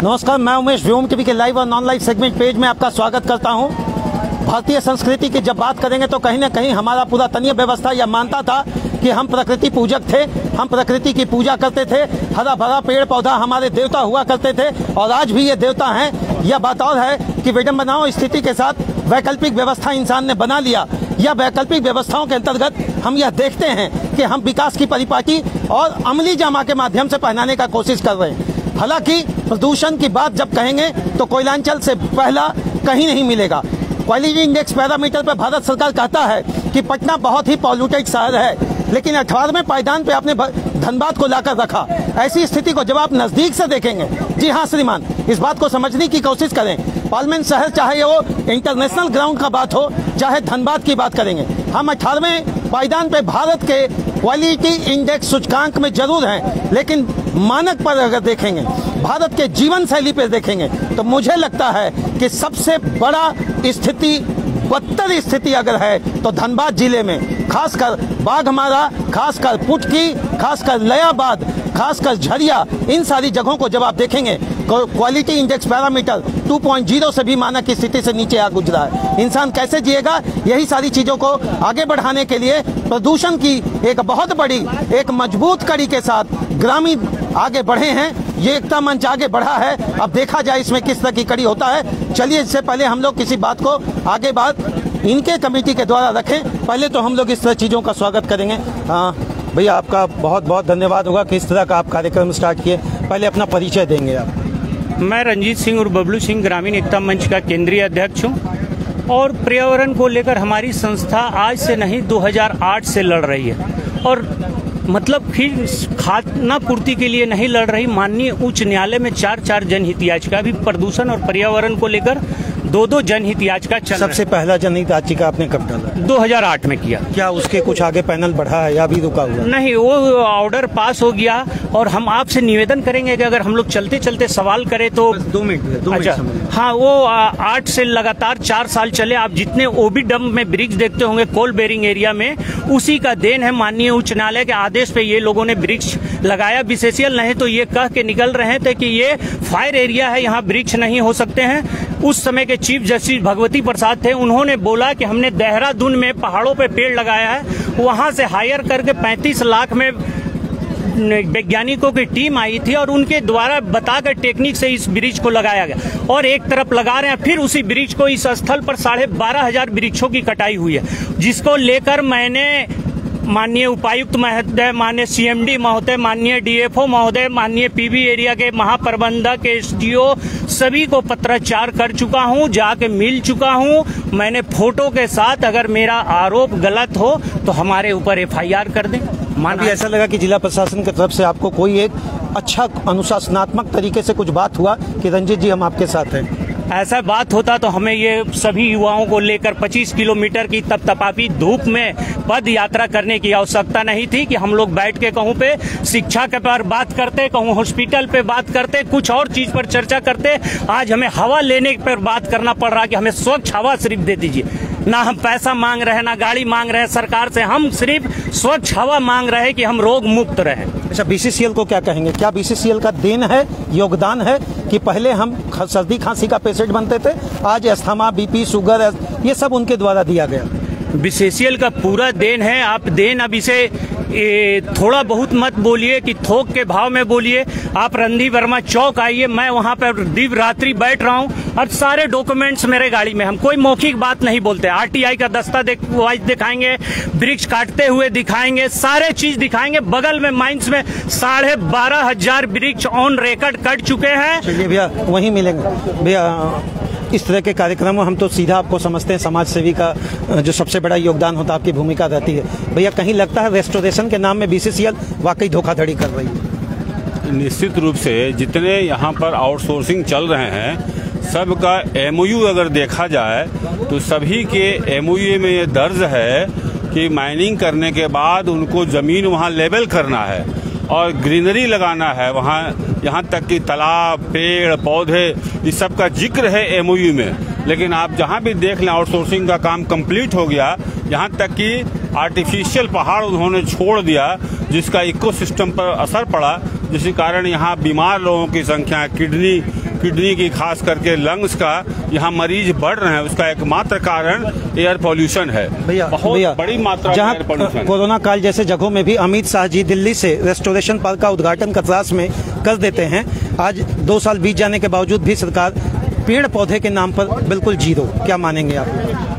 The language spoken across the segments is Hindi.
नमस्कार, मैं उमेश व्योम टीवी के लाइव और नॉन लाइव सेगमेंट पेज में आपका स्वागत करता हूं। भारतीय संस्कृति की जब बात करेंगे तो कहीं न कहीं हमारा पूरा तनीय व्यवस्था यह मानता था कि हम प्रकृति पूजक थे, हम प्रकृति की पूजा करते थे। हरा भरा पेड़ पौधा हमारे देवता हुआ करते थे और आज भी ये देवता हैं। यह बात और है कि विडंबनाओं स्थिति के साथ वैकल्पिक व्यवस्था इंसान ने बना लिया। यह वैकल्पिक व्यवस्थाओं के अंतर्गत हम यह देखते हैं कि हम विकास की परिपाटी और अमली जामा के माध्यम से पहनाने का कोशिश कर रहे हैं। हालांकि प्रदूषण की बात जब कहेंगे तो कोयलांचल से पहला कहीं नहीं मिलेगा। क्वालिटी इंडेक्स पैरामीटर पर भारत सरकार कहता है कि पटना बहुत ही पॉल्यूटेड शहर है, लेकिन 18वें पायदान पे आपने धनबाद को लाकर रखा। ऐसी स्थिति को जब आप नजदीक से देखेंगे, जी हाँ श्रीमान, इस बात को समझने की कोशिश करें। पार्लियामेंट शहर चाहे वो इंटरनेशनल ग्राउंड का बात हो, चाहे धनबाद की बात करेंगे, हम 18वें पायदान पे भारत के क्वालिटी इंडेक्स सूचकांक में जरूर हैं, लेकिन मानक पर अगर देखेंगे, भारत के जीवन शैली पर देखेंगे तो मुझे लगता है कि सबसे बड़ा स्थिति, बदतर स्थिति अगर है तो धनबाद जिले में, खासकर बाघमारा, खासकर पुटकी, खासकर लयाबाद, खासकर झरिया, इन सारी जगहों को जब आप देखेंगे क्वालिटी इंडेक्स पैरामीटर 2.0 से भी मानक की स्थिति से नीचे आ गुजरा है। इंसान कैसे जिएगा? यही सारी चीजों को आगे बढ़ाने के लिए प्रदूषण की एक बहुत बड़ी, एक मजबूत कड़ी के साथ ग्रामीण आगे बढ़े हैं। ये एकता मंच आगे बढ़ा है। अब देखा जाए इसमें किस तरह की कड़ी होता है। चलिए, इससे पहले हम लोग किसी बात को आगे बात इनके कमेटी के द्वारा रखें, पहले तो हम लोग इस तरह चीजों का स्वागत करेंगे। भैया, आपका बहुत बहुत धन्यवाद होगा कि इस तरह का आप कार्यक्रम स्टार्ट किए। पहले अपना परिचय देंगे आप। मैं रंजीत सिंह और बबलू सिंह ग्रामीण एकता मंच का केंद्रीय अध्यक्ष हूँ और पर्यावरण को लेकर हमारी संस्था आज से नहीं 2008 से लड़ रही है। और मतलब फिर खाना पूर्ति के लिए नहीं लड़ रही। माननीय उच्च न्यायालय में 4 जनहित याचिका भी प्रदूषण और पर्यावरण को लेकर 2 जनहित याचिका चल रही है। सबसे पहला जनहित याचिका आपने कब डाला? 2008 में किया। क्या उसके कुछ आगे पैनल बढ़ा है या अभी रुका हुआ? नहीं, वो ऑर्डर पास हो गया और हम आपसे निवेदन करेंगे कि अगर हम लोग चलते चलते सवाल करें तो 2 मिनट। अच्छा, हाँ, वो 8 से लगातार 4 साल चले। आप जितने ओबी डंप में ब्रिज देखते होंगे कोल बेरिंग एरिया में, उसी का देन है। माननीय उच्च न्यायालय के आदेश पे ये लोगों ने वृक्ष लगाया। विशेषज्ञ नहीं तो ये कह के निकल रहे थे कि ये फायर एरिया है, यहाँ वृक्ष नहीं हो सकते हैं। उस समय के चीफ जस्टिस भगवती प्रसाद थे, उन्होंने बोला कि हमने देहरादून में पहाड़ों पे पेड़ लगाया है, वहां से हायर करके 35 लाख में वैज्ञानिकों की टीम आई थी और उनके द्वारा बताकर टेक्निक से इस ब्रिज को लगाया गया। और एक तरफ लगा रहे हैं, फिर उसी ब्रिज को, इस स्थल पर 12,500 वृक्षों की कटाई हुई है, जिसको लेकर मैंने माननीय उपायुक्त महोदय, माननीय सीएमडी महोदय, माननीय डीएफओ महोदय, माननीय पीबी एरिया के महाप्रबंधक, एसडीओ, सभी को पत्राचार कर चुका हूं, जाके मिल चुका हूं। मैंने फोटो के साथ, अगर मेरा आरोप गलत हो तो हमारे ऊपर एफआईआर कर दें। अभी ऐसा लगा कि जिला प्रशासन की तरफ से आपको कोई एक अच्छा अनुशासनात्मक तरीके से कुछ बात हुआ कि रंजीत जी हम आपके साथ हैं? ऐसा बात होता तो हमें ये सभी युवाओं को लेकर 25 किलोमीटर की तपतपाती धूप में पद यात्रा करने की आवश्यकता नहीं थी कि हम लोग बैठ के कहूँ पे शिक्षा के पर बात करते, कहूँ हॉस्पिटल पे बात करते, कुछ और चीज पर चर्चा करते। आज हमें हवा लेने पर बात करना पड़ रहा कि हमें स्वच्छ हवा सिर्फ दे दीजिए। ना हम पैसा मांग रहे, ना गाड़ी मांग रहे सरकार से, हम सिर्फ स्वच्छ हवा मांग रहे कि हम रोग मुक्त रहें। अच्छा, बीसीसीएल को क्या कहेंगे? क्या बीसीसीएल का देन है, योगदान है कि पहले हम सर्दी खांसी का पेशेंट बनते थे, आज अस्थमा, बीपी, शुगर, ये सब उनके द्वारा दिया गया? बीसीसीएल का पूरा देन है। आप देन अब इसे थोड़ा बहुत मत बोलिए कि थोक के भाव में बोलिए। आप रणधीर वर्मा चौक आइए, मैं वहाँ पर दिन रात्रि बैठ रहा हूँ और सारे डॉक्यूमेंट्स मेरे गाड़ी में। हम कोई मौखिक बात नहीं बोलते। आरटीआई का दस्ता दिखाएंगे, वृक्ष काटते हुए दिखाएंगे, सारे चीज दिखाएंगे। बगल में माइंस में 12,500 वृक्ष ऑन रिकॉर्ड कट चुके हैं। चलिए भैया, वहीं मिलेंगे। भैया, इस तरह के कार्यक्रमों हम तो सीधा आपको समझते हैं समाज सेवी का जो सबसे बड़ा योगदान होता है, आपकी भूमिका रहती है। भैया, कहीं लगता है रेस्टोरेशन के नाम में बीसीसीएल वाकई धोखाधड़ी कर रही है? निश्चित रूप से जितने यहाँ पर आउटसोर्सिंग चल रहे हैं, सबका एमओयू अगर देखा जाए तो सभी के एमओयू में ये दर्ज है कि माइनिंग करने के बाद उनको जमीन वहाँ लेवल करना है और ग्रीनरी लगाना है वहाँ, यहाँ तक कि तालाब, पेड़, पौधे, इस सब का जिक्र है एमओयू में। लेकिन आप जहाँ भी देख लें आउटसोर्सिंग का काम कंप्लीट हो गया, यहाँ तक कि आर्टिफिशियल पहाड़ उन्होंने छोड़ दिया, जिसका इकोसिस्टम पर असर पड़ा, जिसके कारण यहाँ बीमार लोगों की संख्या, किडनी की खास करके लंग्स का यहाँ मरीज बढ़ रहे हैं। उसका एकमात्र कारण एयर पोल्यूशन है। बहुत बड़ी मात्रा में एयर पोल्यूशन। कोरोना काल जैसे जगहों में भी अमित शाह जी दिल्ली से रेस्टोरेशन पार्क का उद्घाटन कतरास में कर देते हैं। आज 2 साल बीत जाने के बावजूद भी सरकार पेड़ पौधे के नाम पर बिल्कुल जीरो। क्या मानेंगे आप?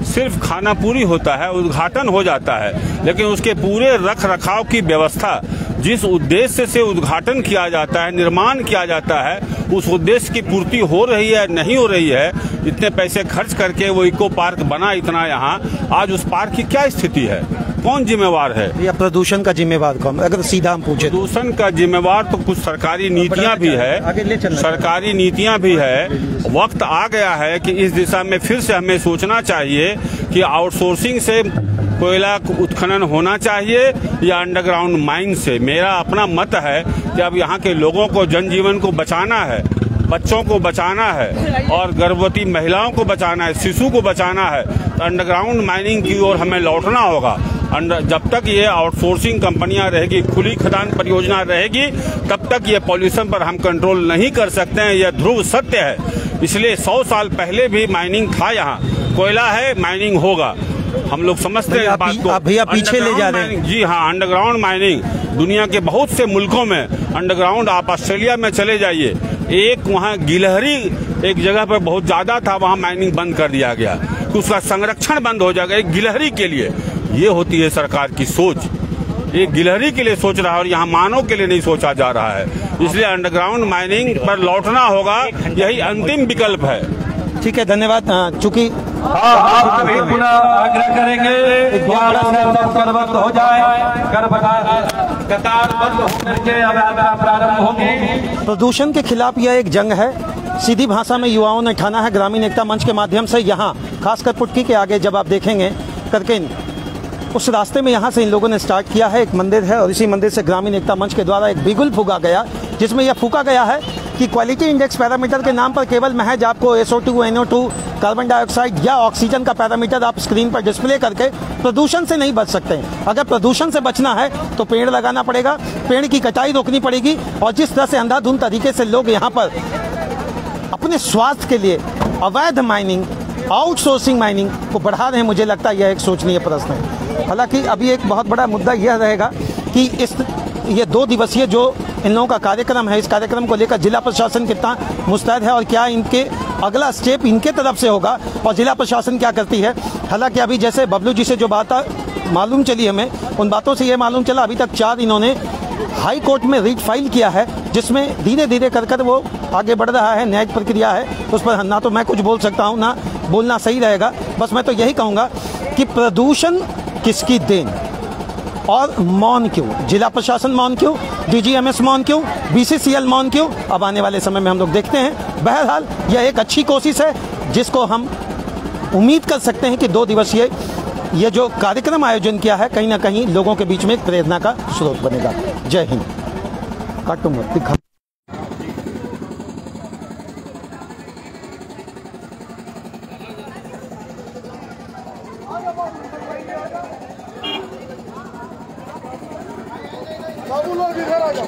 सिर्फ खाना पूरी होता है, उद्घाटन हो जाता है, लेकिन उसके पूरे रख रखाव की व्यवस्था, जिस उद्देश्य से उद्घाटन किया जाता है, निर्माण किया जाता है, उस उद्देश्य की पूर्ति हो रही है नहीं हो रही है। इतने पैसे खर्च करके वो इको पार्क बना इतना, यहाँ आज उस पार्क की क्या स्थिति है? कौन जिम्मेवार है? या प्रदूषण का जिम्मेवार कौन? अगर सीधा हम पूछे, प्रदूषण का जिम्मेवार तो कुछ सरकारी नीतियां भी है, सरकारी नीतियां भी है। वक्त आ गया है कि इस दिशा में फिर से हमें सोचना चाहिए कि आउटसोर्सिंग से कोयला उत्खनन होना चाहिए या अंडरग्राउंड माइन से। मेरा अपना मत है कि अब यहाँ के लोगों को, जनजीवन को बचाना है, बच्चों को बचाना है और गर्भवती महिलाओं को बचाना है, शिशु को बचाना है, तो अंडरग्राउंड माइनिंग की ओर हमें लौटना होगा। जब तक ये आउटसोर्सिंग कंपनियां रहेगी, खुली खदान परियोजना रहेगी, तब तक ये पॉल्यूशन पर हम कंट्रोल नहीं कर सकते हैं। यह ध्रुव सत्य है। इसलिए 100 साल पहले भी माइनिंग था, यहाँ कोयला है, माइनिंग होगा। हम लोग समझते हैं इस बात को। आप भैया पीछे ले जा रहे हैं। जी हाँ, अंडरग्राउंड माइनिंग दुनिया के बहुत से मुल्कों में अंडरग्राउंड, आप ऑस्ट्रेलिया में चले जाइए, एक वहाँ गिलहरी एक जगह पर बहुत ज्यादा था, वहाँ माइनिंग बंद कर दिया गया, तो उसका संरक्षण बंद हो जाएगा एक गिलहरी के लिए। ये होती है सरकार की सोच। एक गिलहरी के लिए सोच रहा है और यहाँ मानव के लिए नहीं सोचा जा रहा है। इसलिए अंडरग्राउंड माइनिंग पर लौटना होगा, यही अंतिम विकल्प है। ठीक है, धन्यवाद। चूंकि आप भी पुनः आग्रह करेंगे वक्त हो जाए, कतार बंद होकर के अब यात्रा प्रारंभ होगी। प्रदूषण के खिलाफ यह एक जंग है। सीधी भाषा में युवाओं ने ठाना है। ग्रामीण एकता मंच के माध्यम से यहाँ खासकर पुटकी के आगे जब आप देखेंगे करके उस रास्ते में यहाँ से इन लोगों ने स्टार्ट किया है। एक मंदिर है और इसी मंदिर से ग्रामीण एकता मंच के द्वारा एक बिगुल फूका गया, जिसमें यह फूका गया है कि क्वालिटी इंडेक्स पैरामीटर के नाम पर केवल महज आपको SO2, NO2, कार्बन डाइऑक्साइड या ऑक्सीजन का पैरामीटर आप स्क्रीन पर डिस्प्ले करके प्रदूषण से नहीं बच सकते हैं। अगर प्रदूषण से बचना है तो पेड़ लगाना पड़ेगा, पेड़ की कटाई रोकनी पड़ेगी। और जिस तरह से अंधाधुंध तरीके से लोग यहाँ पर अपने स्वास्थ्य के लिए अवैध माइनिंग, आउटसोर्सिंग माइनिंग को बढ़ा रहे हैं, मुझे लगता है यह एक सोचनीय प्रश्न है। हालांकि अभी एक बहुत बड़ा मुद्दा यह रहेगा कि ये 2 दिवसीय जो इन लोगों का कार्यक्रम है, इस कार्यक्रम को लेकर जिला प्रशासन कितना मुस्तैद है और क्या इनके अगला स्टेप इनके तरफ से होगा और जिला प्रशासन क्या करती है। हालांकि अभी जैसे बबलू जी से जो बात मालूम चली हमें, उन बातों से यह मालूम चला अभी तक 4 इन्होंने हाई कोर्ट में रिट फाइल किया है, जिसमें धीरे धीरे कर वो आगे बढ़ रहा है। न्यायिक प्रक्रिया है, उस पर ना तो मैं कुछ बोल सकता हूँ ना बोलना सही रहेगा। बस मैं तो यही कहूँगा कि प्रदूषण किसकी देन और मौन क्यों? जिला प्रशासन मौन क्यों? DGMS मौन क्यों? BCCL मौन क्यों? अब आने वाले समय में हम लोग देखते हैं। बहरहाल यह एक अच्छी कोशिश है जिसको हम उम्मीद कर सकते हैं कि 2 दिवसीय ये जो कार्यक्रम आयोजन किया है कहीं ना कहीं लोगों के बीच में एक प्रेरणा का स्रोत बनेगा। जय हिंद। काटूंगा बाबू लोग इधर आ जाओ।